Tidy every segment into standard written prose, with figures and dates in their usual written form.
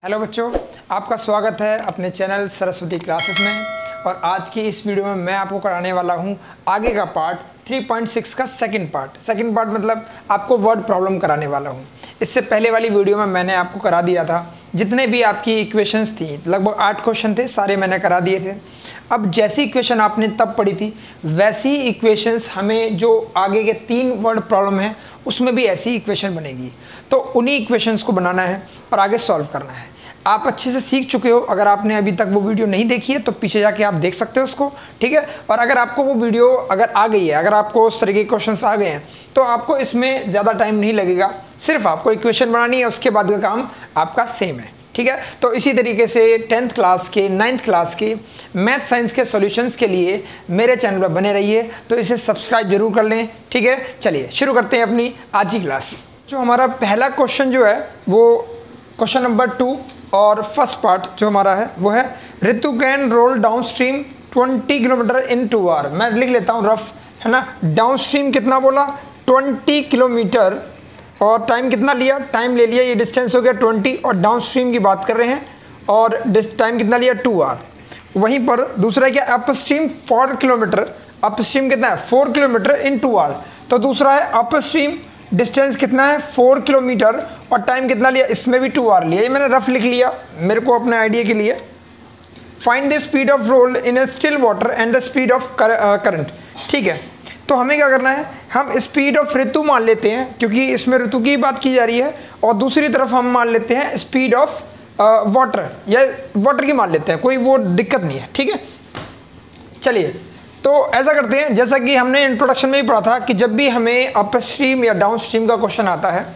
Hello बच्चों, आपका स्वागत है अपने चैनल सरस्वती क्लासेस में। और आज की इस वीडियो में मैं आपको कराने वाला हूं आगे का पार्ट 3.6 का सेकंड पार्ट मतलब आपको वर्ड प्रॉब्लम कराने वाला हूं। इससे पहले वाली वीडियो में मैंने आपको करा दिया था, जितने भी आपकी इक्वेशंस थी लगभग 8 क्वेश्चन थे, सारे मैंने करा दिए थे। अब जैसी इक्वेशन आपने तब पढ़ी थी वैसी इक्वेशंस हमें जो आगे के 3 वर्ड प्रॉब्लम है उसमें भी ऐसी इक्वेशन बनेगी। तो उन्हीं इक्वेशंस को बनाना है और आगे सॉल्व करना है। आप अच्छे से सीख चुके हो, अगर आपने अभी तक वो वीडियो नहीं देखी है तो पीछे जाके आप देख सकते हो उसको, ठीक है। और अगर आपको वो वीडियो अगर आ गई है, अगर आपको उस तरह के क्वेश्चंस आ गए हैं तो आपको इसमें ज़्यादा टाइम नहीं लगेगा, सिर्फ आपको इक्वेशन बनानी है, उसके बाद का काम आपका सेम है, ठीक है। तो इसी तरीके से 10th क्लास के 9th क्लास के मैथ साइंस के सॉल्यूशंस के लिए मेरे चैनल पर बने रहिए, तो इसे सब्सक्राइब जरूर कर लें, ठीक है। चलिए शुरू करते हैं अपनी आज की क्लास। जो हमारा पहला क्वेश्चन जो है वो क्वेश्चन नंबर 2 और फर्स्ट पार्ट जो हमारा है वो है Ritu can row down stream 20 kilometer in 2 hour. मैं लिख लेता हूँ रफ, है ना। डाउन स्ट्रीम कितना बोला, 20 किलोमीटर, और टाइम कितना लिया, टाइम ले लिया, ये डिस्टेंस हो गया 20, और डाउन स्ट्रीम की बात कर रहे हैं और टाइम कितना लिया 2 आवर। वहीं पर दूसरा क्या, up stream 4 kilometre, up stream कितना है 4 किलोमीटर इन 2 आवर। तो दूसरा है अप स्ट्रीम, डिस्टेंस कितना है 4 किलोमीटर और टाइम कितना लिया, इसमें भी 2 आवर लिया। ये मैंने रफ लिख लिया मेरे को अपने आइडिया के लिए। Find the speed of roll in a still water and the speed of current, ठीक है। तो हमें क्या करना है, हम स्पीड ऑफ ऋतु मान लेते हैं क्योंकि इसमें ऋतु की बात की जा रही है, और दूसरी तरफ हम मान लेते हैं स्पीड ऑफ वाटर, या वाटर की मान लेते हैं, कोई वो दिक्कत नहीं है, ठीक है। चलिए तो ऐसा करते हैं, जैसा कि हमने इंट्रोडक्शन में भी पढ़ा था कि जब भी हमें अप स्ट्रीम या डाउन स्ट्रीम का क्वेश्चन आता है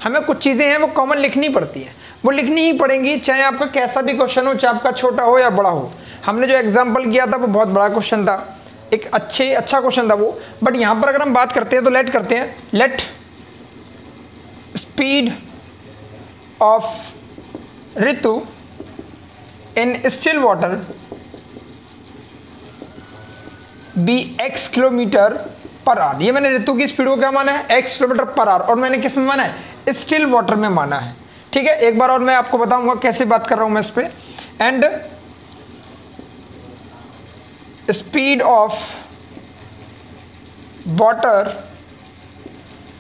हमें कुछ चीज़ें हैं वो कॉमन लिखनी पड़ती हैं, वो लिखनी ही पड़ेंगी, चाहे आपका कैसा भी क्वेश्चन हो, चाहे आपका छोटा हो या बड़ा हो। हमने जो एग्जाम्पल किया था वो बहुत बड़ा क्वेश्चन था, एक अच्छा क्वेश्चन था वो। बट यहाँ पर अगर हम बात करते हैं तो लेट करते हैं, let speed of Ritu in still water be x kilometre per hour. ये मैंने ऋतु की स्पीड को क्या माना है, x किलोमीटर पर आवर, और मैंने किस में माना है, स्टिल वाटर में माना है, ठीक है। एक बार और मैं आपको बताऊंगा कैसे बात कर रहा हूं मैं इस पे। And speed of water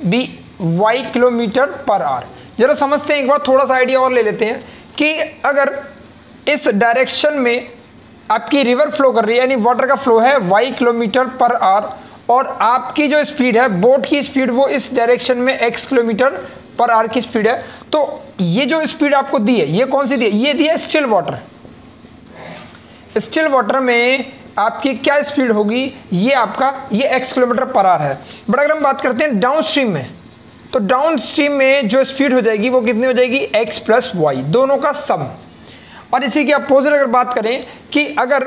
be y kilometre per hour. जरा समझते हैं एक बार, थोड़ा सा आइडिया और ले लेते हैं कि अगर इस डायरेक्शन में आपकी रिवर फ्लो कर रही है, यानी वाटर का फ्लो है y किलोमीटर पर आवर, और आपकी जो स्पीड है बोट की स्पीड वो इस डायरेक्शन में x किलोमीटर पर आवर की स्पीड है, तो ये जो स्पीड आपको दी है ये कौन सी दी है, ये दी है स्टिल वाटर। स्टिल वाटर में आपकी क्या स्पीड होगी, ये आपका ये x किलोमीटर पर आवर है। बट अगर हम बात करते हैं डाउन स्ट्रीम में, तो डाउन स्ट्रीम में जो स्पीड हो जाएगी वो कितनी हो जाएगी, x प्लस y, दोनों का सम। और इसी के अपोजिट अगर बात करें कि अगर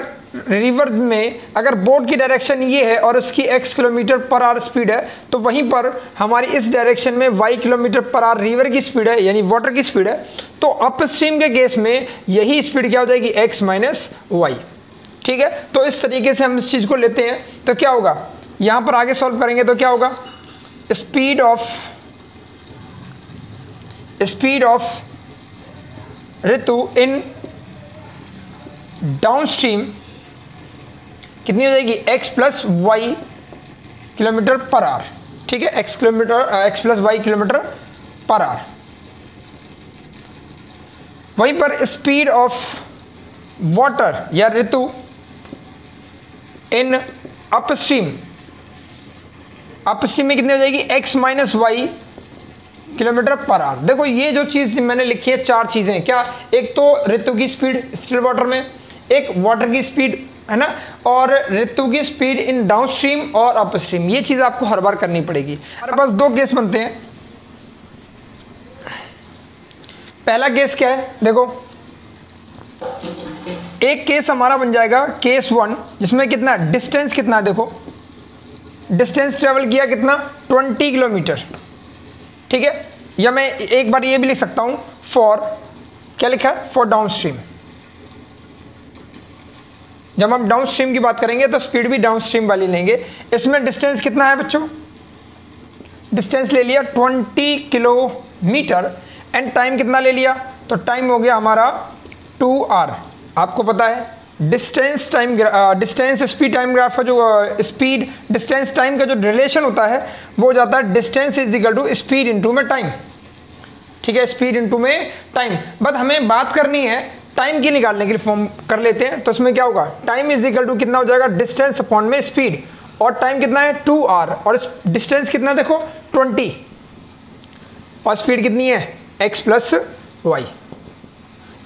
रिवर में अगर बोट की डायरेक्शन ये है और उसकी x kilometre per our speed है, तो वहीं पर हमारी इस डायरेक्शन में y kilometre per our river की स्पीड है, यानी वाटर की स्पीड है। तो अप स्ट्रीम के केस में यही स्पीड क्या हो जाएगी, x माइनस वाई, ठीक है। तो इस तरीके से हम इस चीज़ को लेते हैं, तो क्या होगा, यहाँ पर आगे सॉल्व करेंगे तो क्या होगा, speed of Ritu in downstream कितनी हो जाएगी, x plus y kilometre per hour, ठीक है। x plus y kilometre per hour. वहीं पर स्पीड ऑफ वाटर या ऋतु इन अप स्ट्रीम में कितनी हो जाएगी, x minus y kilometre per hour. देखो ये जो चीज़ मैंने लिखी है, 4 चीज़ें क्या, एक तो ऋतु की स्पीड स्टिल वाटर में, एक वाटर की स्पीड, है ना, और ऋतु की स्पीड इन डाउन स्ट्रीम और अप स्ट्रीम। ये चीज़ आपको हर बार करनी पड़ेगी। हमारे पास 2 केस बनते हैं। पहला केस क्या है, देखो एक केस हमारा बन जाएगा केस 1, जिसमें कितना डिस्टेंस कितना, देखो डिस्टेंस ट्रेवल किया कितना 20 किलोमीटर, ठीक है। या मैं एक बार ये भी लिख सकता हूं, फॉर क्या लिखा है, फॉर डाउन स्ट्रीम। जब हम डाउन स्ट्रीम की बात करेंगे तो स्पीड भी डाउन स्ट्रीम वाली लेंगे। इसमें डिस्टेंस कितना है बच्चों, डिस्टेंस ले लिया 20 किलोमीटर, एंड टाइम कितना ले लिया तो टाइम हो गया हमारा 2r। आपको पता है डिस्टेंस स्पीड टाइम ग्राफ का जो स्पीड डिस्टेंस टाइम का जो रिलेशन होता है वो हो जाता है distance is equal to speed into में टाइम। ठीक है, स्पीड इनटू में टाइम। बट हमें बात करनी है टाइम की, निकालने के लिए फॉर्म कर लेते हैं। तो इसमें क्या होगा, टाइम इज इक्वल टू कितना हो जाएगा, डिस्टेंस अपॉन में स्पीड, और टाइम कितना है 2r, और डिस्टेंस कितना देखो 20, और स्पीड कितनी है x प्लस वाई।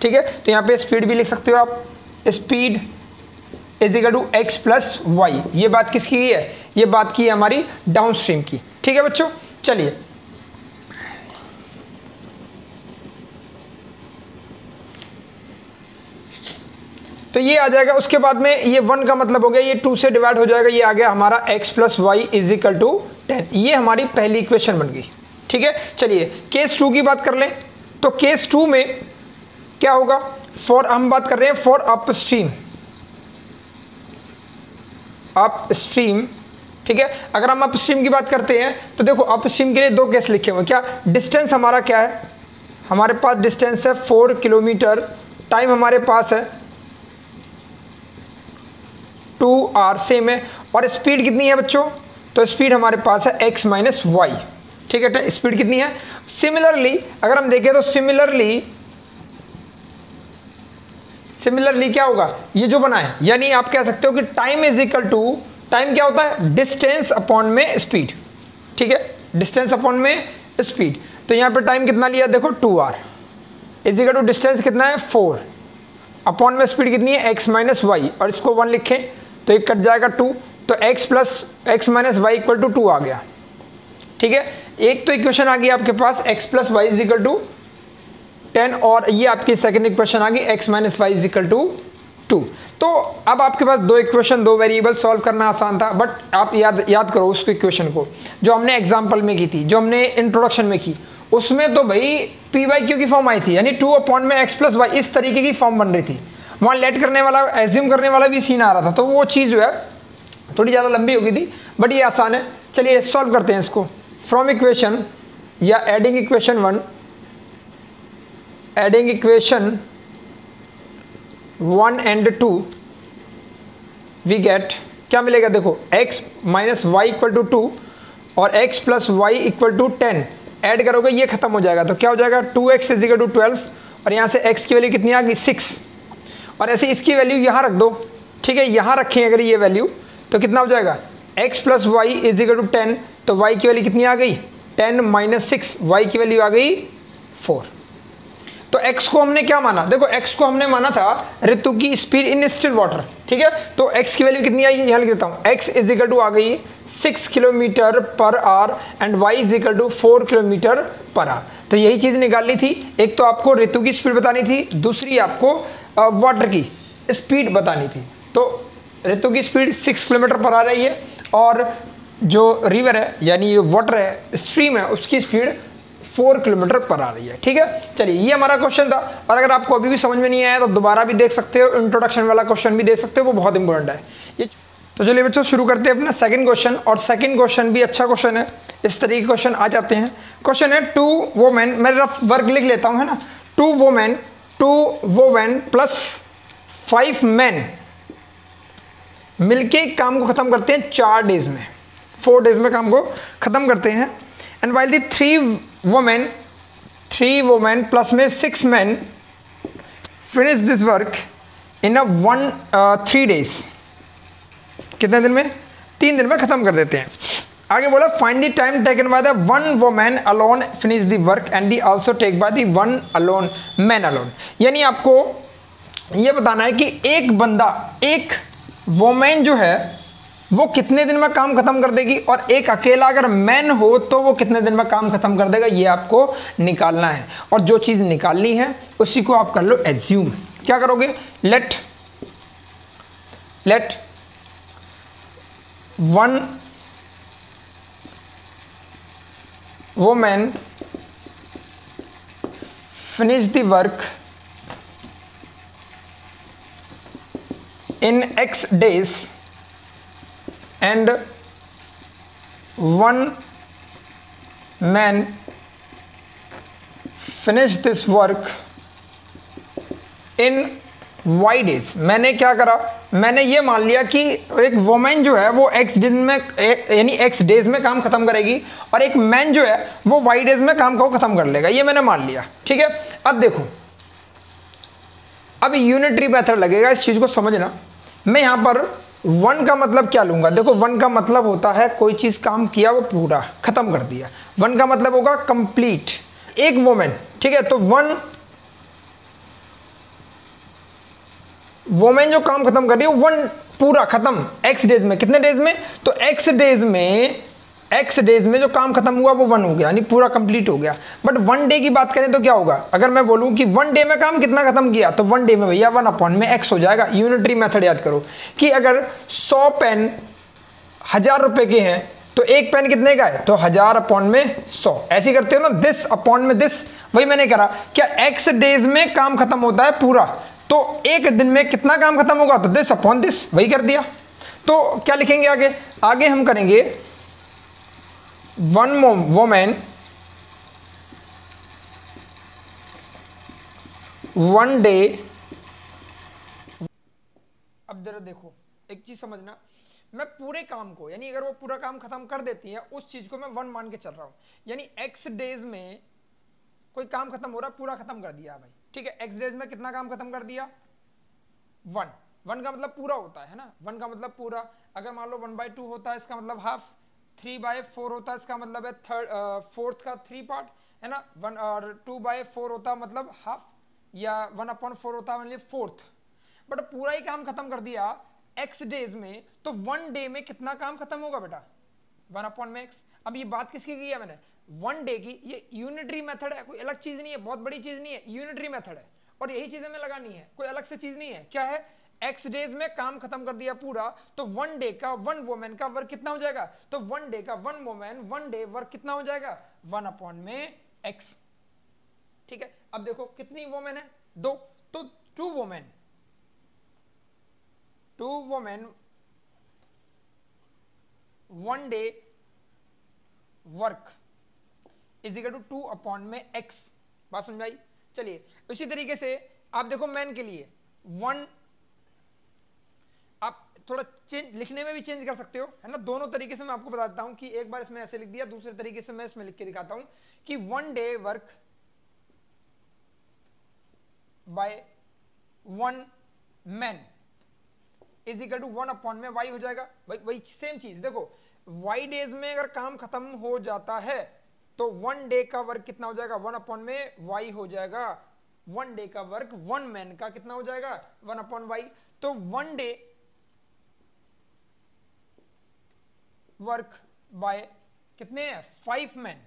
ठीक है, तो यहाँ पे स्पीड भी लिख सकते हो आप, speed is equal to x plus y. ये बात किसकी है, ये बात की है हमारी डाउन स्ट्रीम की। ठीक है बच्चों, चलिए तो ये आ जाएगा। उसके बाद में ये 1 का मतलब हो गया, ये 2 से डिवाइड हो जाएगा, ये आ गया हमारा x plus y is equal to 10। ये हमारी पहली इक्वेशन बन गई। ठीक है, चलिए केस 2 की बात कर लें। तो केस 2 में क्या होगा, हम बात कर रहे हैं फॉर अपस्ट्रीम। ठीक है, अगर हम अपस्ट्रीम की बात करते हैं तो देखो अपस्ट्रीम के लिए 2 केस लिखे हुए। क्या डिस्टेंस हमारा क्या है, हमारे पास डिस्टेंस है 4 किलोमीटर, टाइम हमारे पास है 2r सेम है, और स्पीड कितनी है बच्चों, तो स्पीड हमारे पास है x माइनस वाई। ठीक है, स्पीड कितनी है। सिमिलरली अगर हम देखें तो सिमिलरली क्या होगा, ये जो बना है, यानी आप कह सकते हो कि time is equal to, time क्या होता है डिस्टेंस अपॉन में स्पीड। ठीक है, डिस्टेंस अपॉन में स्पीड। तो यहाँ पे टाइम कितना लिया देखो 2r is equal to distance कितना है 4 अपॉन में स्पीड कितनी है x माइनस वाई, और इसको 1 लिखें तो एक कट जाएगा 2, तो x minus y equal to 2 आ गया। ठीक है, एक तो इक्वेशन आ गई आपके पास x plus y is equal to 10, और ये आपकी सेकंड इक्वेशन आ गई x minus y is equal to 2। तो अब आपके पास 2 इक्वेशन 2 वेरिएबल सॉल्व करना आसान था, बट आप याद करो उसको इक्वेशन को जो हमने एग्जाम्पल में की थी, जो हमने इंट्रोडक्शन में की, उसमें तो भाई पी वाई क्यू की फॉर्म आई थी, यानी 2 अपॉन में x प्लस वाई, इस तरीके की फॉर्म बन रही थी। वहाँ लेट करने वाला, एज्यूम करने वाला भी सीन आ रहा था, तो वो चीज़ जो है थोड़ी ज़्यादा लंबी हो गई थी, बट ये आसान है। चलिए सॉल्व करते हैं इसको। फ्रॉम इक्वेशन या adding equation 1 and 2 we get, क्या मिलेगा देखो, x minus y equal to 2 और x plus y equal to 10 add करोगे ये खत्म हो जाएगा, तो क्या हो जाएगा 2x इज इक्वल टू 12, और यहाँ से x की वैल्यू कितनी आ गई 6, और ऐसे इसकी वैल्यू यहाँ रख दो। ठीक है, यहाँ रखें अगर ये वैल्यू तो कितना हो जाएगा x plus y is equal to 10, तो y की वैल्यू कितनी आ गई 10 माइनस 6, y की वैल्यू आ गई 4। तो x को हमने क्या माना, देखो x को हमने माना था ऋतु की स्पीड इन स्टिल वाटर। ठीक है, तो x की वैल्यू कितनी आई, यहाँ लिख देता हूँ, x इज इक्वल टू आ गई 6 kilometre per hour and y is equal to 4 kilometre per hour. तो यही चीज़ निकालनी थी, एक तो आपको ऋतु की स्पीड बतानी थी, दूसरी आपको वाटर की स्पीड बतानी थी। तो ऋतु की स्पीड 6 किलोमीटर पर आ रही है, और जो रिवर है यानी जो वाटर है स्ट्रीम है उसकी स्पीड 4 किलोमीटर पर आ रही है। ठीक है, चलिए ये हमारा क्वेश्चन था, और अगर आपको अभी भी समझ में नहीं आया तो दोबारा भी देख सकते हो, इंट्रोडक्शन वाला क्वेश्चन भी देख सकते हो, वो बहुत इंपॉर्टेंट है ये। तो चलिए बच्चों शुरू करते हैं अपना सेकंड क्वेश्चन, और सेकंड क्वेश्चन भी अच्छा क्वेश्चन है, इस तरीके के क्वेश्चन आ जाते हैं। क्वेश्चन है 2 वोमेन, मैं रफ वर्क लिख लेता हूँ है ना, 2 वोमेन प्लस 5 मैन मिलके काम को ख़त्म करते हैं 4 डेज में, 4 डेज में काम को ख़त्म करते हैं। And while the 3 women plus में 6 man finish this work in 3 days, कितने दिन में, 3 दिन में ख़त्म कर देते हैं। आगे बोला find the time taken by the 1 woman alone finish the work and the also take by the 1 alone man alone, यानी आपको ये बताना है कि एक बंदा, एक वोमेन जो है वो कितने दिन में काम खत्म कर देगी, और एक अकेला अगर मैन हो तो वो कितने दिन में काम खत्म कर देगा, ये आपको निकालना है। और जो चीज़ निकालनी है उसी को आप कर लो एज्यूम। क्या करोगे, late 1 woman finish the work in X days and 1 man finish this work in y days. मैंने क्या करा, मैंने ये मान लिया कि एक वोमेन जो है वो एक्स दिन में यानी एक्स डेज में काम खत्म करेगी और एक मैन जो है वो वाई डेज में काम को खत्म कर लेगा, ये मैंने मान लिया। ठीक है, अब देखो, अब यूनिटरी मेथड लगेगा, इस चीज को समझना। मैं यहां पर वन का मतलब क्या लूंगा, देखो वन का मतलब होता है कोई चीज काम किया वो पूरा खत्म कर दिया, वन का मतलब होगा कंप्लीट। एक वोमेन, ठीक है, तो वन वोमेन जो काम खत्म कर रही है वन पूरा खत्म एक्स डेज में। कितने डेज में, तो एक्स डेज में जो काम खत्म हुआ वो वन हो गया, यानी पूरा कंप्लीट हो गया। बट वन डे की बात करें तो क्या होगा, अगर मैं बोलूं कि वन डे में काम कितना खत्म किया, तो वन डे में भैया 1 में एक्स हो जाएगा। यूनिटरी मेथड याद करो कि अगर 100 पेन 1000 रुपए के हैं तो एक पेन कितने का है, तो 1000 में 100, ऐसे करते हो ना, दिस अपॉन में दिस। वही मैंने करा, क्या एक्स डेज में काम खत्म होता है पूरा, तो एक दिन में कितना काम खत्म होगा, तो दिस अपॉन दिस, वही कर दिया। तो क्या लिखेंगे आगे, आगे हम करेंगे वन वोमेन वन डे। अब जरा देखो एक चीज समझना, मैं पूरे काम को, यानी अगर वो पूरा काम खत्म कर देती है उस चीज को मैं वन मान के चल रहा हूं, यानी एक्स डेज में कोई काम खत्म हो रहा है, पूरा खत्म कर दिया भाई। ठीक है, एक्स डेज में कितना काम खत्म कर दिया, वन। वन का मतलब पूरा होता है ना, वन का मतलब पूरा। अगर मान लो 1/2 होता है इसका मतलब हाफ, 3/4 होता है इसका मतलब है फोर्थ का 3 पार्ट, है ना। 1 और 2/4 होता है मतलब हाफ, या 1/4 होता है मतलब फोर्थ। बट पूरा ही काम खत्म कर दिया एक्स डेज में, तो वन डे में कितना काम खत्म होगा बेटा, 1/x। अब ये बात किसकी की है मैंने, वन डे की। ये यूनिटरी मेथड है, कोई अलग चीज नहीं है, बहुत बड़ी चीज नहीं है, यूनिटरी मेथड है और यही चीज हमें लगानी है, कोई अलग से चीज नहीं है। क्या है, एक्स डेज में काम खत्म कर दिया पूरा, तो वन डे का वन वोमेन का वर्क कितना हो जाएगा, तो वन डे का one women one day work कितना हो जाएगा, 1/x। ठीक है, अब देखो कितनी वोमेन है, 2, तो 2 women one day work is equal to 2/x। बात समझाई। चलिए उसी तरीके से आप देखो मैन के लिए वन, आप थोड़ा चेंज लिखने में भी चेंज कर सकते हो, है ना। दोनों तरीके से मैं आपको बताता हूं कि एक बार इसमें ऐसे लिख दिया, दूसरे तरीके से मैं इसमें लिख के दिखाता हूं कि one day work by one man is equal to 1/y हो जाएगा। वही सेम चीज देखो, वाई डेज में अगर काम खत्म हो जाता है तो वन डे का वर्क कितना हो जाएगा, 1/y हो जाएगा। वन डे का वर्क वन मैन का कितना हो जाएगा, 1/y। तो वन डे वर्क बाय कितने हैं, 5 मैन,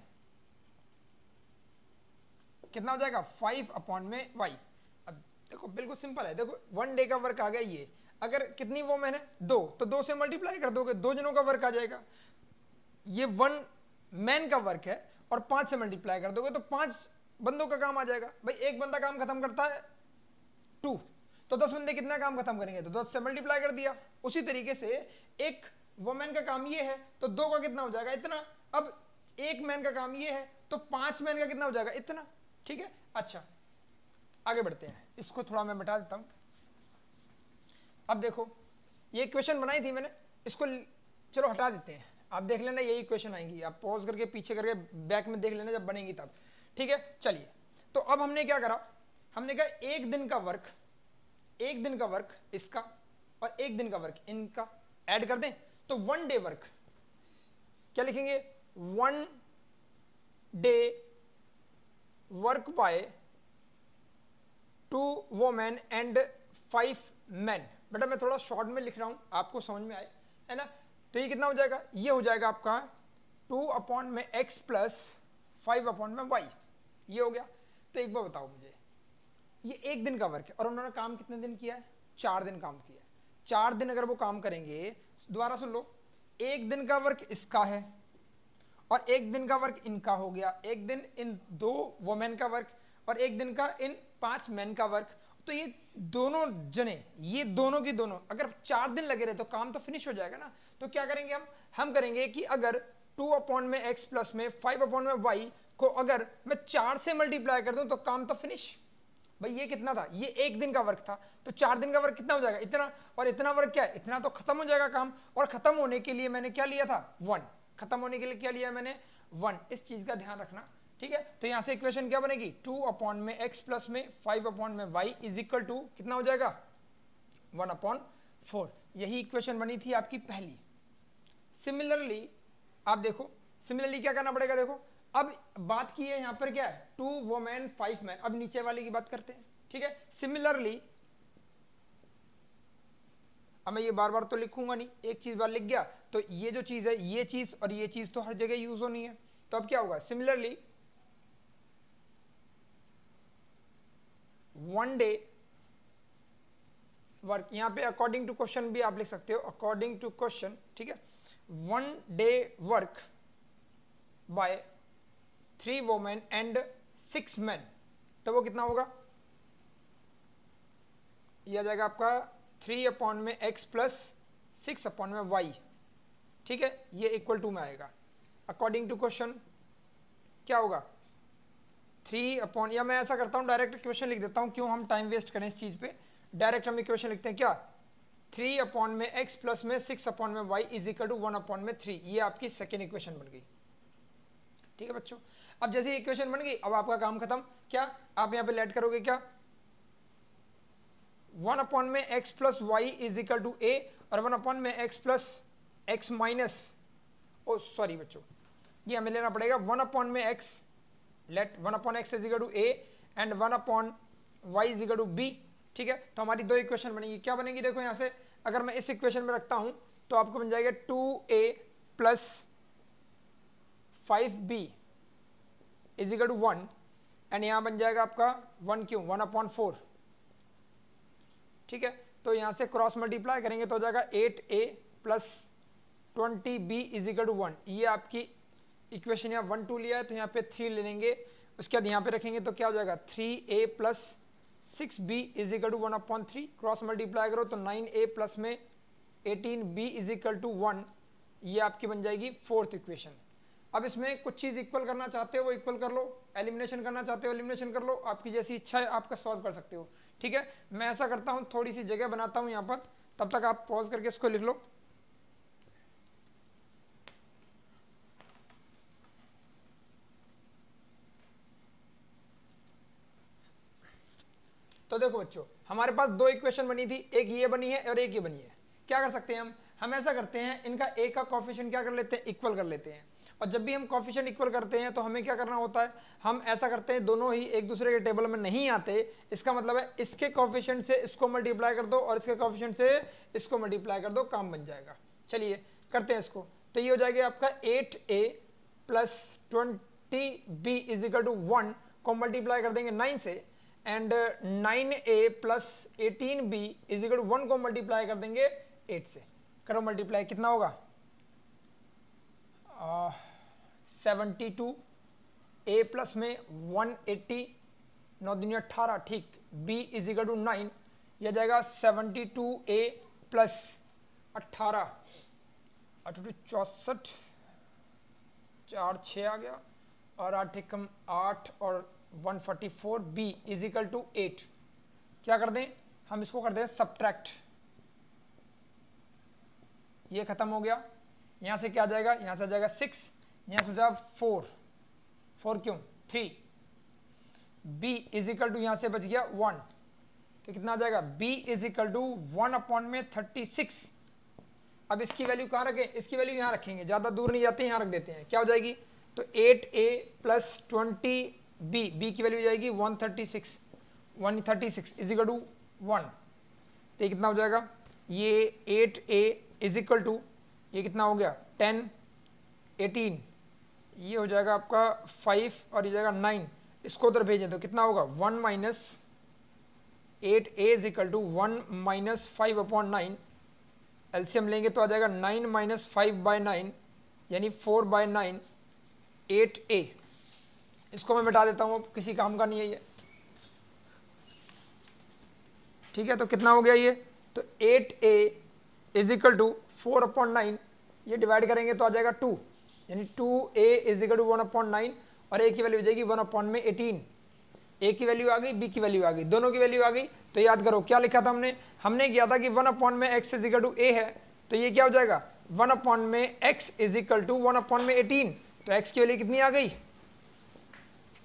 कितना हो जाएगा, 5/y। अब देखो बिल्कुल सिंपल है, देखो वन डे का वर्क आ गया ये, अगर कितनी वो मैन है, 2, तो 2 से मल्टीप्लाई कर दोगे, 2 जनों का वर्क आ जाएगा। ये वन मैन का वर्क है और 5 से मल्टीप्लाई कर दोगे तो 5 बंदों का काम आ जाएगा। भाई एक बंदा काम खत्म करता है 2, तो 10 बंदे कितना काम खत्म करेंगे, तो 10 से मल्टीप्लाई कर दिया। उसी तरीके से एक वुमेन का काम ये है तो 2 का कितना हो जाएगा, इतना। अब एक मैन का काम ये है तो 5 मैन का कितना हो जाएगा, इतना। ठीक है, अच्छा आगे बढ़ते हैं, इसको थोड़ा मैं मिटा देता हूं। अब देखो ये इक्वेशन बनाई थी मैंने, इसको चलो हटा देते हैं, आप देख लेना यही इक्वेशन आएंगी, आप पॉज करके पीछे करके बैक में देख लेना जब बनेगी तब। ठीक है, चलिए तो अब हमने क्या करा, हमने कहा एक दिन का वर्क इसका और एक दिन का वर्क इनका ऐड कर दें, तो वन डे वर्क क्या लिखेंगे, one day work bye 2 women and 5 man. बेटा मैं थोड़ा शॉर्ट में लिख रहा हूं, आपको समझ में आए, है ना। तो ये कितना हो जाएगा, ये हो जाएगा आपका 2/x प्लस 5/y, ये हो गया। तो एक बार बताओ मुझे, ये एक दिन का वर्क है और उन्होंने काम कितने दिन किया है, 4 दिन काम किया है। 4 दिन अगर वो काम करेंगे, दोबारा सुन लो, एक दिन का वर्क इसका है और एक दिन का वर्क इनका हो गया, एक दिन इन 2 वोमेन का वर्क और एक दिन का इन 5 मैन का वर्क। तो ये दोनों जने, ये दोनों की दोनों अगर 4 दिन लगे रहे तो काम तो फिनिश हो जाएगा ना। तो क्या करेंगे हम करेंगे कि अगर 2/x प्लस में 5/y को अगर मैं 4 से मल्टीप्लाई कर दूं तो काम तो फिनिश। भाई ये कितना था, ये 1 दिन का वर्क था, तो 4 दिन का वर्क कितना हो जाएगा, इतना, और इतना वर्क क्या है, इतना, तो खत्म हो जाएगा काम। और खत्म होने के लिए मैंने क्या लिया था, 1, खत्म होने के लिए क्या लिया मैंने, 1। इस चीज का ध्यान रखना, ठीक है। तो यहां से इक्वेशन क्या बनेगी, 2/x प्लस में 5/y इज इक्वल टू कितना हो जाएगा, 1/4। यही इक्वेशन बनी थी आपकी पहली। सिमिलरली आप देखो, सिमिलरली क्या करना पड़ेगा, देखो अब बात की है यहां पर क्या है, 2 वुमेन 5 मैन। अब नीचे वाले की बात करते हैं, ठीक है। सिमिलरली अब मैं ये बार बार तो लिखूंगा नहीं, एक चीज बार लिख गया तो ये जो चीज है, ये चीज और ये चीज तो हर जगह यूज होनी है। तो अब क्या होगा, सिमिलरली 1 डे वर्क, यहां पे अकॉर्डिंग टू क्वेश्चन भी आप लिख सकते हो, अकॉर्डिंग टू क्वेश्चन, ठीक है। 1 day work bye 3 women and 6 man, तो वो कितना होगा, यह आ जाएगा आपका 3/x प्लस 6/y, ठीक है। ये इक्वल टू में आएगा। अकॉर्डिंग टू क्वेश्चन क्या होगा, 3 या मैं ऐसा करता हूं डायरेक्ट इक्वेशन लिख देता हूं, क्यों हम टाइम वेस्ट करें इस चीज पे, डायरेक्ट हम इक्वेशन लिखते हैं क्या, 3/x प्लस में 6/y इज इक्वल टू 1/3। ये आपकी सेकेंड इक्वेशन बन गई, ठीक है बच्चों। अब जैसे इक्वेशन बन गई, अब आपका काम खत्म। क्या आप यहां पे लेट करोगे, क्या 1/x plus y is equal to a और 1/x plus x minus, oh sorry बच्चों, ये हमें लेना पड़ेगा 1/x, let 1/x is equal to a and 1/y is equal to b, ठीक है। तो हमारी दो इक्वेशन बनेगी, क्या बनेगी, देखो यहां से अगर मैं इस इक्वेशन में रखता हूं तो आपको बन जाएगा 2a plus 5b is equal to 1 and यहां बन जाएगा आपका 1 क्यों, 1/4, ठीक है। तो यहां से क्रॉस मल्टीप्लाई करेंगे तो हो जाएगा 8a plus 20b is equal to 1। ये आपकी इक्वेशन यहाँ 1 2 लिया है, तो यहाँ पे 3 ले लेंगे, उसके बाद यहाँ पे रखेंगे तो क्या हो जाएगा 3a plus 6b is equal to 1/3, cross multiply करो तो 9a प्लस में 18b इज इक्वल टू 1। ये आपकी बन जाएगी फोर्थ इक्वेशन। अब इसमें कुछ चीज़ इक्वल करना चाहते हो वो इक्वल कर लो, एलिमिनेशन करना चाहते हो एलिमिनेशन कर लो, आपकी जैसी इच्छा है आपका सॉल्व कर सकते हो, ठीक है। मैं ऐसा करता हूँ, थोड़ी सी जगह बनाता हूँ यहाँ पर, तब तक आप पॉज करके इसको लिख लो। तो देखो बच्चों, हमारे पास दो इक्वेशन बनी थी, एक ये बनी है और एक ये बनी है। क्या कर सकते हैं हम ऐसा करते हैं, इनका ए का कोफिशिएंट क्या कर लेते हैं, इक्वल कर लेते हैं। और जब भी हम कोफिशिएंट इक्वल करते हैं तो हमें क्या करना होता है, हम ऐसा करते हैं दोनों ही एक दूसरे के टेबल में नहीं आते, इसका मतलब है इसके कोफिशिएंट से इसको मल्टीप्लाई कर दो और इसके कोफिशिएंट से इसको मल्टीप्लाई कर दो, काम बन जाएगा। चलिए करते हैं इसको। तो ये हो जाएगा आपका 8a plus 20b is equal to 1 को मल्टीप्लाई कर देंगे 9 से, and 9a plus 18b is equal to 1 को मल्टीप्लाई कर देंगे 8 से। करो मल्टीप्लाई, कितना होगा 72, a प्लस में 180, 9 दूनी 18, ठीक, b इज इक्वल टू 9, यह जाएगा 72a प्लस 18, 64, 4 6 आ गया और 8 कम 8 और 144, b इज इक्वल टू 8। क्या कर दें हम, इसको कर दें सब्ट्रैक्ट, ये खत्म हो गया। यहां से क्या आ जाएगा, यहां से आ जाएगा 6, यहां से हो जाएगा 4 क्यों 3, b इज इक्वल टू यहां से बच गया 1, तो कितना आ जाएगा b इज इक्वल टू 1/36। अब इसकी वैल्यू कहाँ रखें, इसकी वैल्यू यहाँ रखेंगे, ज़्यादा दूर नहीं जाते, यहाँ रख देते हैं। क्या हो जाएगी, तो 8a प्लस 20b, b की वैल्यू हो जाएगी 136 इज इक्वल टू 1। तो ये कितना हो जाएगा, ये 8a इज इक्वल टू ये कितना हो गया 10, 18, ये हो जाएगा आपका 5 और ये जाएगा 9, इसको उधर भेजें तो कितना होगा 1 minus 8a is equal to 1 minus 5/9, LCM लेंगे तो आ जाएगा 9 माइनस 5/9 यानी 4/9, 8a। इसको मैं मिटा देता हूँ, किसी काम का नहीं है ये, ठीक है। तो कितना हो गया ये, तो 8a इज इक्वल टू 4/9, ये डिवाइड करेंगे तो आ जाएगा 2, यानी 2a इज इक्वल टू 1/9 और a की वैल्यू हो जाएगी 1/18। ए की वैल्यू आ गई, बी की वैल्यू आ गई, दोनों की वैल्यू आ गई। तो याद करो क्या लिखा था हमने किया था कि 1/x इज इक्वल टू ए है, तो ये क्या हो जाएगा 1/x इज इक्वल टू 1/18, तो x की वैल्यू कितनी आ गई,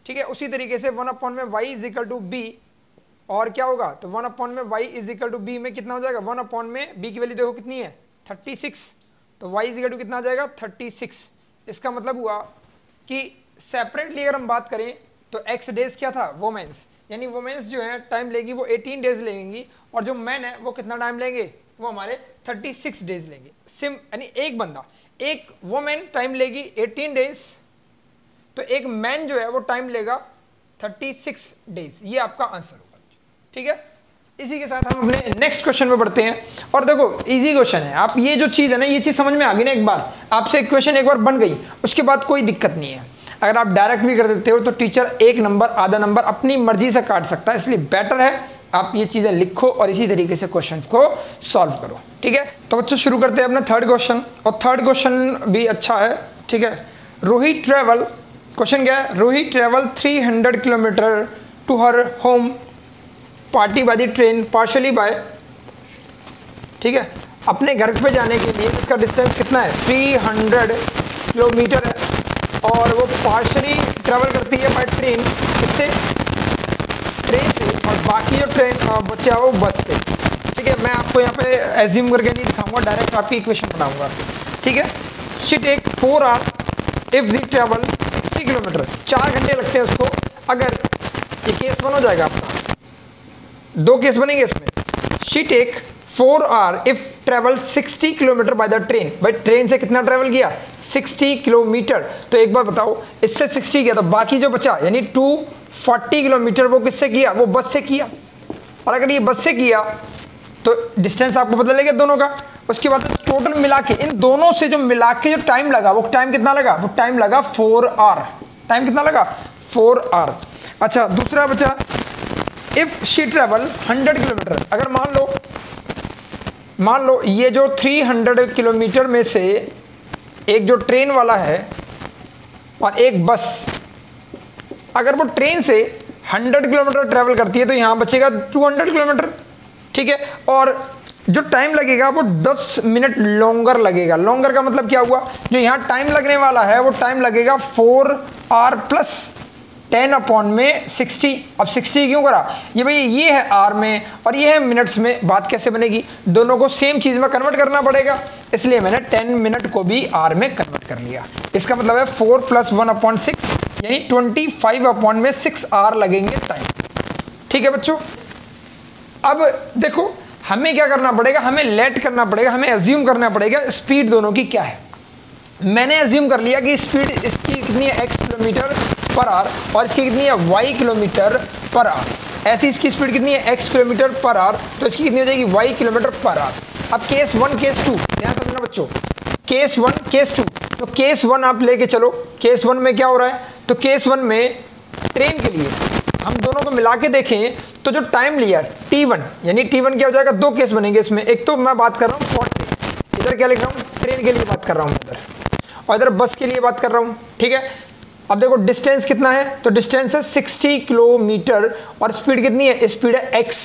ठीक है। उसी तरीके से 1/y is equal to be, और क्या होगा, तो 1/y is equal to be में कितना हो जाएगा, 1/b की वैल्यू देखो कितनी है 36, तो y इज इक्वल टू कितना आ जाएगा 36। इसका मतलब हुआ कि सेपरेटली अगर हम बात करें तो x डेज क्या था, वोमेंस, यानी वोमेंस जो है टाइम लेगी वो 18 डेज लेंगी, और जो मैन है वो कितना टाइम लेंगे, वो हमारे 36 डेज लेंगे। यानी एक बंदा, एक वोमेन टाइम लेगी 18 डेज, तो एक मैन जो है वो टाइम लेगा 36 डेज। ये आपका आंसर होगा, ठीक है। इसी के साथ हम अपने नेक्स्ट क्वेश्चन पे बढ़ते हैं। और देखो इजी क्वेश्चन है, आप ये जो चीज़ है ना, ये चीज़ समझ में आ गई ना, एक बार आपसे इक्वेशन एक बार बन गई उसके बाद कोई दिक्कत नहीं है। अगर आप डायरेक्ट भी कर देते हो तो टीचर 1 नंबर आधा नंबर अपनी मर्जी से काट सकता है, इसलिए बेटर है आप ये चीज़ें लिखो और इसी तरीके से क्वेश्चंस को सॉल्व करो, ठीक है। तो बच्चों शुरू करते हैं अपना थर्ड क्वेश्चन, और थर्ड क्वेश्चन भी अच्छा है, ठीक है। रोहित ट्रेवल, क्वेश्चन क्या है, Rohit travel 300 kilometre to her home party by the train partially by, ठीक है। अपने घर पे जाने के लिए इसका डिस्टेंस कितना है 300 किलोमीटर है, और वो पार्शली ट्रेवल करती है बाय ट्रेन, इससे ट्रेन से, और बाकी जो ट्रेन बचा वो बस से, ठीक है। मैं आपको यहाँ पे एज्यूम करके नहीं दिखाऊंगा, डायरेक्ट आपकी इक्वेशन बनाऊंगा, ठीक है। She take 4 hour if the travel 60 kilometre, 4 घंटे लगते हैं उसको। अगर ये केस 1 हो जाएगा आपका, 2 केस बनेंगे इसमें। She take 4 hour if travel 60 kilometre by the train, भाई ट्रेन से कितना ट्रेवल किया 60 किलोमीटर, तो एक बार बताओ इससे 60 किया तो बाकी जो बचा यानी 240 किलोमीटर वो किससे किया, वो बस से किया। और अगर ये बस से किया तो डिस्टेंस आपको पता लगेगा दोनों का। उसके बाद टोटल मिला के इन दोनों से जो मिला के जो टाइम लगा वो टाइम कितना लगा, वो टाइम लगा 4 आवर। टाइम कितना लगा 4 आवर। अच्छा दूसरा बचा इफ शी ट्रेवल 100 किलोमीटर, अगर मान लो ये जो 300 किलोमीटर में से एक जो ट्रेन वाला है और एक बस, अगर वो ट्रेन से 100 किलोमीटर ट्रेवल करती है तो यहाँ बचेगा 200 किलोमीटर, ठीक है। और जो टाइम लगेगा वो 10 मिनट लॉन्गर लगेगा। लॉन्गर का मतलब क्या हुआ, जो यहाँ टाइम लगने वाला है वो टाइम लगेगा 4 आवर प्लस 10/60। अब 60 क्यों करा, ये भाई ये है आर में और ये है मिनट्स में, बात कैसे बनेगी, दोनों को सेम चीज़ में कन्वर्ट करना पड़ेगा, इसलिए मैंने 10 मिनट को भी आर में कन्वर्ट कर लिया। इसका मतलब है 4 + 1/6 यानी 25/6 आर लगेंगे टाइम, ठीक है बच्चों। अब देखो हमें क्या करना पड़ेगा, हमें लेट करना पड़ेगा, हमें एज्यूम करना पड़ेगा स्पीड दोनों की क्या है। मैंने एज्यूम कर लिया कि स्पीड इसकी कितनी है x किलोमीटर पर आवर और इसकी कितनी है y किलोमीटर पर आवर। ऐसी इसकी स्पीड कितनी है x किलोमीटर पर आवर, तो इसकी कितनी हो जाएगी y किलोमीटर पर आवर। अब केस 1 केस 2 ध्यान समझना बच्चों, केस 1 केस 2। तो केस 1 आप लेके चलो, केस 1 में क्या हो रहा है, तो केस 1 में ट्रेन के लिए हम दोनों को मिला के देखें तो जो टाइम लिया t1 यानी t1 क्या हो जाएगा, 2 केस बनेंगे इसमें। एक तो मैं बात कर रहा हूँ 40, इधर क्या लिख रहा हूँ ट्रेन के लिए बात कर रहा हूँ इधर, और इधर बस के लिए बात कर रहा हूँ, ठीक है। अब देखो डिस्टेंस कितना है, तो डिस्टेंस है 60 किलोमीटर और स्पीड कितनी है, स्पीड है x।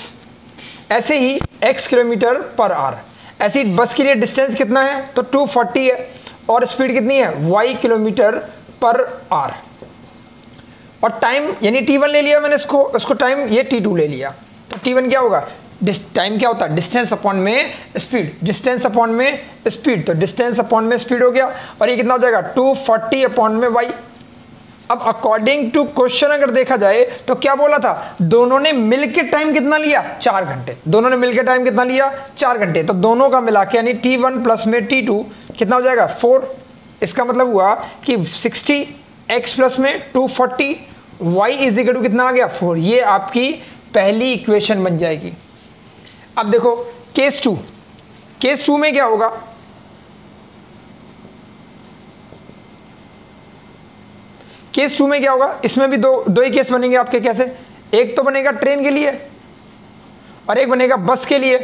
ऐसे ही x किलोमीटर पर आवर। ऐसे ही बस के लिए डिस्टेंस कितना है, तो 240 है और स्पीड कितनी है y किलोमीटर पर आवर। और टाइम यानी t1 ले लिया मैंने, इसको टाइम ये t2 ले लिया, तो t1 क्या होगा, टाइम क्या होता है डिस्टेंस अपॉन में स्पीड, डिस्टेंस अपॉन में स्पीड, तो डिस्टेंस अपॉन में स्पीड हो गया और ये कितना हो जाएगा 240 अपॉन में y। अब अकॉर्डिंग टू क्वेश्चन अगर देखा जाए तो क्या बोला था, दोनों ने मिलकर टाइम कितना लिया 4 घंटे, दोनों ने मिलकर टाइम कितना लिया 4 घंटे, तो दोनों का मिला के यानी t1 प्लस में t2 कितना हो जाएगा 4। इसका मतलब हुआ कि 60 x प्लस में 240 y इज इक्वल टू कितना आ गया 4। ये आपकी पहली इक्वेशन बन जाएगी। अब देखो केस 2, केस 2 में क्या होगा, केस 2 में क्या होगा, इसमें भी दो ही केस बनेंगे आपके। कैसे, एक तो बनेगा ट्रेन के लिए और एक बनेगा बस के लिए,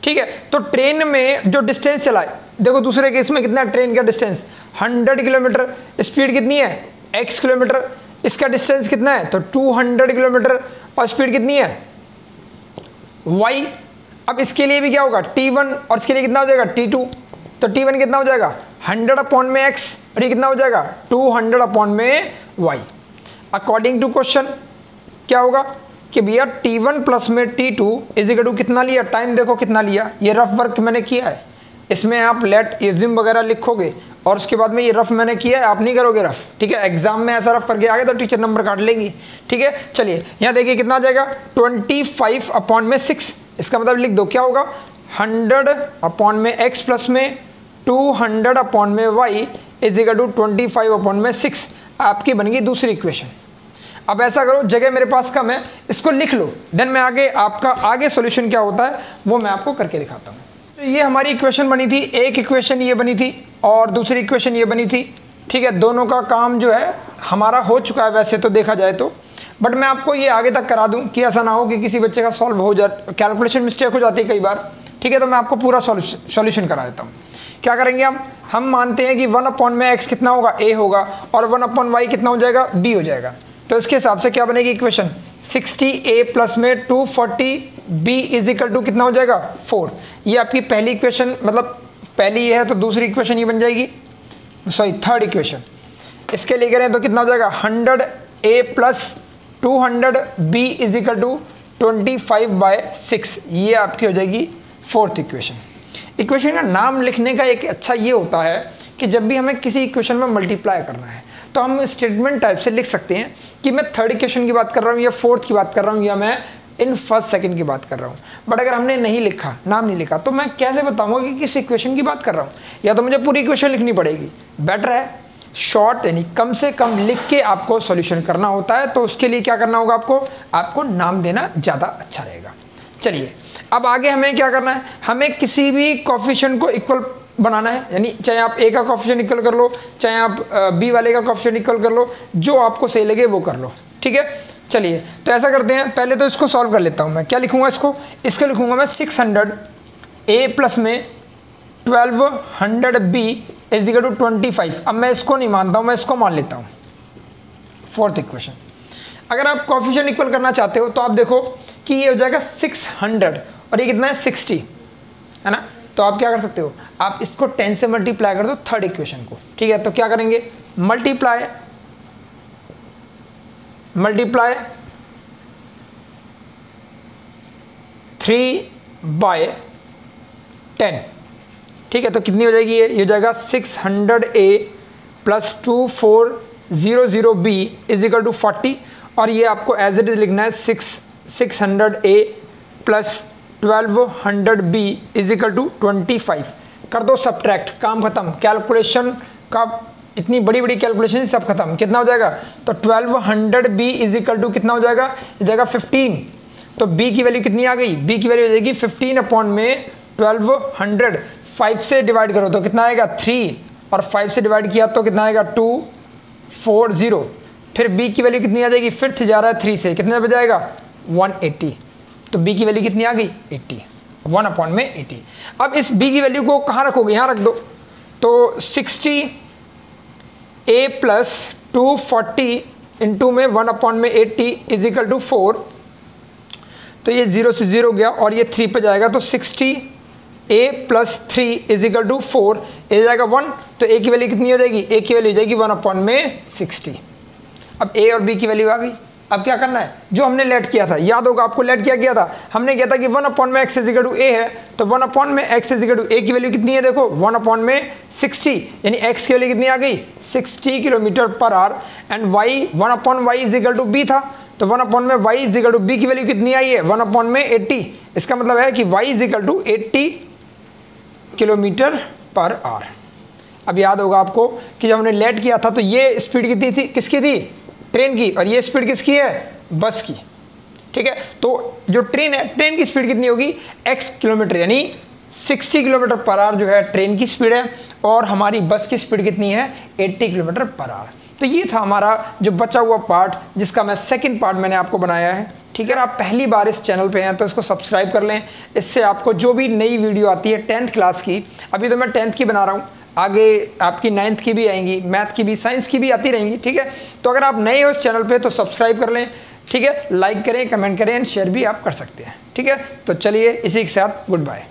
ठीक है। तो ट्रेन में जो डिस्टेंस चला है, देखो दूसरे केस में कितना ट्रेन का डिस्टेंस 100 किलोमीटर, स्पीड कितनी है x किलोमीटर, इसका डिस्टेंस कितना है, तो 200 किलोमीटर, और स्पीड कितनी है y। अब इसके लिए भी क्या होगा t1, और इसके लिए कितना हो जाएगा t2, तो t1 कितना हो जाएगा 100/x, और ये कितना हो जाएगा 200/y। अकॉर्डिंग टू क्वेश्चन क्या होगा कि भैया t1 प्लस में t2 इज इक्वल टू कितना लिया, टाइम देखो कितना लिया, ये रफ वर्क मैंने किया है, इसमें आप लेट एज्यूम वगैरह लिखोगे और उसके बाद में ये रफ मैंने किया है, आप नहीं करोगे रफ, ठीक है। एग्जाम में ऐसा रफ करके आ गए तो टीचर नंबर काट लेगी, ठीक है। चलिए यहाँ देखिए कितना आ जाएगा 25/6, इसका मतलब लिख दो क्या होगा 100/x प्लस में 200/y इज इक्वल टू 25/6, आपकी बन गई दूसरी इक्वेशन। अब ऐसा करो, जगह मेरे पास कम है, इसको लिख लो, देन मैं आगे आपका आगे सॉल्यूशन क्या होता है वो मैं आपको करके दिखाता हूँ। तो ये हमारी इक्वेशन बनी थी, एक इक्वेशन ये बनी थी और दूसरी इक्वेशन ये बनी थी, ठीक है। दोनों का काम जो है हमारा हो चुका है वैसे तो देखा जाए तो, बट मैं आपको ये आगे तक करा दूं कि ऐसा ना हो कि किसी बच्चे का सॉल्व हो जाए, कैलकुलेशन मिस्टेक हो जाती है कई बार, ठीक है। तो मैं आपको पूरा सॉल्यूशन करा देता हूँ। क्या करेंगे हम मानते हैं कि 1/x कितना होगा a होगा, और 1/y कितना हो जाएगा b हो जाएगा। तो इसके हिसाब से क्या बनेगी इक्वेशन 60a प्लस में 240b इज इक्वल टू कितना हो जाएगा 4। ये आपकी पहली इक्वेशन, मतलब पहली ये है तो दूसरी इक्वेशन ये बन जाएगी, सॉरी थर्ड इक्वेशन। इसके लिए करें तो कितना हो जाएगा 100a plus 200b is equal to 25/6, ये आपकी हो जाएगी फोर्थ इक्वेशन। इक्वेशन का नाम लिखने का एक अच्छा ये होता है कि जब भी हमें किसी इक्वेशन में मल्टीप्लाई करना है तो हम स्टेटमेंट टाइप से लिख सकते हैं कि मैं थर्ड इक्वेशन की बात कर रहा हूँ या फोर्थ की बात कर रहा हूँ या मैं इन फर्स्ट सेकंड की बात कर रहा हूँ। बट अगर हमने नहीं लिखा, नाम नहीं लिखा, तो मैं कैसे बताऊँगा कि किस इक्वेशन की बात कर रहा हूँ, या तो मुझे पूरी इक्वेशन लिखनी पड़ेगी। बेटर है शॉर्ट यानी कम से कम लिख के आपको सॉल्यूशन करना होता है, तो उसके लिए क्या करना होगा आपको नाम देना ज़्यादा अच्छा रहेगा। चलिए अब आगे हमें क्या करना है, हमें किसी भी कोफिशिएंट को इक्वल बनाना है, यानी चाहे आप a का कोफिशिएंट इक्वल कर लो, चाहे आप b वाले का कोफिशिएंट इक्वल कर लो, जो आपको सही लगे वो कर लो, ठीक है। चलिए तो ऐसा करते हैं, पहले तो इसको सॉल्व कर लेता हूँ मैं। क्या लिखूँगा इसको लिखूँगा मैं 600a प्लस में 1200b इज इक्वल टू 25। अब मैं इसको नहीं मानता हूँ, मैं इसको मान लेता हूँ फोर्थ इक्वेशन। अगर आप कोफिशिएंट इक्वल करना चाहते हो तो आप देखो कि ये हो जाएगा 600 और ये कितना है 60, है ना। तो आप क्या कर सकते हो, आप इसको 10 से मल्टीप्लाई कर दो थर्ड इक्वेशन को, ठीक है। तो क्या करेंगे मल्टीप्लाई 3/10, ठीक है। तो कितनी हो जाएगी ये हो जाएगा 600a plus 2400b is equal to 40, और ये आपको एज इट इज लिखना है 600a plus 1200b is equal to 25। कर दो सब्ट्रैक्ट, काम खत्म। कैलकुलेशन का इतनी बड़ी बड़ी कैलकुलेशन सब खत्म। कितना हो जाएगा, तो 1200b इज इक्वल टू कितना हो जाएगा, ये जाएगा 15। तो b की वैल्यू कितनी आ गई, b की वैल्यू हो जाएगी 15/1200। 5 से डिवाइड करो तो कितना आएगा 3, और 5 से डिवाइड किया तो कितना आएगा 240। फिर b की वैल्यू कितनी आ जाएगी, फिर जा रहा है 3 से, कितने बच जाएगा 180। तो b की वैल्यू कितनी आ गई 80, 1/80। अब इस b की वैल्यू को कहाँ रखोगे, यहाँ रख दो। तो 60a प्लस 240 इंटू में 1/80 इज इक्वल टू 4। तो ये 0 से 0 गया और ये 3 पे जाएगा, तो 60a plus 3 is equal to 4, ये जाएगा 1। तो a की वैल्यू कितनी हो जाएगी, a की वैल्यू हो जाएगी 1/60। अब a और b की वैल्यू आ गई। अब क्या करना है, जो हमने लेट किया था, याद होगा आपको लेट क्या किया था, हमने किया था कि 1/x is equal to a है, तो 1/x is equal to a की वैल्यू कितनी है, देखो 1/60, यानी x की वैल्यू कितनी आ गई 60 kilometre per hour, and y 1/y is equal to b था, तो 1/y is equal to b की वैल्यू कितनी आई है 1/80। इसका मतलब है कि y is equal to 80 kilometre per hour. अब याद होगा आपको कि जब हमने लेट किया था तो ये स्पीड कितनी थी, किसकी थी, ट्रेन की, और ये स्पीड किसकी है, बस की, ठीक है। तो जो ट्रेन है, ट्रेन की स्पीड कितनी होगी x किलोमीटर, यानी 60 किलोमीटर पर आवर जो है ट्रेन की स्पीड है, और हमारी बस की स्पीड कितनी है 80 किलोमीटर पर आवर। तो ये था हमारा जो बचा हुआ पार्ट, जिसका मैं सेकंड पार्ट मैंने आपको बनाया है। ठीक है, आप पहली बार इस चैनल पे हैं तो इसको सब्सक्राइब कर लें। इससे आपको जो भी नई वीडियो आती है 10th क्लास की, अभी तो मैं 10th की बना रहा हूँ, आगे आपकी 9th की भी आएंगी, मैथ की भी, साइंस की भी आती रहेंगी। ठीक है, तो अगर आप नए हो इस चैनल पे तो सब्सक्राइब कर लें। ठीक है, लाइक करें, कमेंट करें एंड शेयर भी आप कर सकते हैं। ठीक है, तो चलिए इसी के साथ गुड बाय।